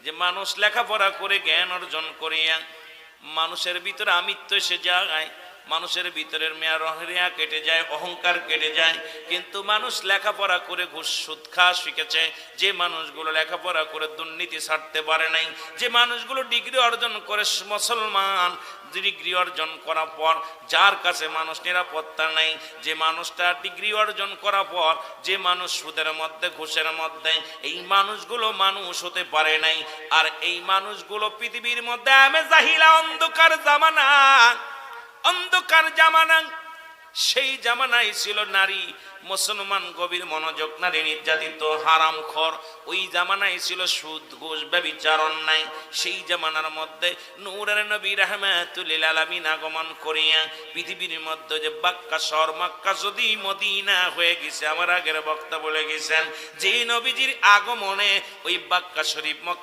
যে মানুষ লেখাপড়া করে জ্ঞান অর্জন করিয়া মানুষের ভিতরে আমিত্ব এসে যায়, মানুষের ভিতরের মেয়া কেটে যায়, অহংকার কেটে যায়। কিন্তু মানুষ লেখাপড়া করে ঘুষ সুদ খাওয়া শিখেছে, যে মানুষগুলো লেখাপড়া করে দুর্নীতি ছাড়তে পারে নাই, যে মানুষগুলো ডিগ্রি অর্জন করে মুসলমান, ডিগ্রি অর্জন করার পর যার কাছে মানুষ নিরাপত্তা নেই, যে মানুষটা ডিগ্রি অর্জন করার পর যে মানুষ সুদের মধ্যে ঘুষের মধ্যে, এই মানুষগুলো মানুষ হতে পারে নাই। আর এই মানুষগুলো পৃথিবীর মধ্যে আমি জাহিলা অন্ধকার জামানা, অন্ধকার জামানা, সেই জামানায় ছিল নারী মুসলমান গভীর মনোযোগ, নারী নির্যাতিত হারামখোর। ওই জামানায় ছিল সুদ ঘুষ ব্যভিচার অন্যায়। সেই জামানার মধ্যে নূরের নবী রাহমাতুল লিল আলামিন আগমন করিয়া পৃথিবীর মধ্যে যে বাক্কা শহর মক্কা যদি মদিনা হয়ে গেছে, আমার আগের বক্তা বলে গেছেন যে নবীজির আগমনে ওই বাক্কা শরীফ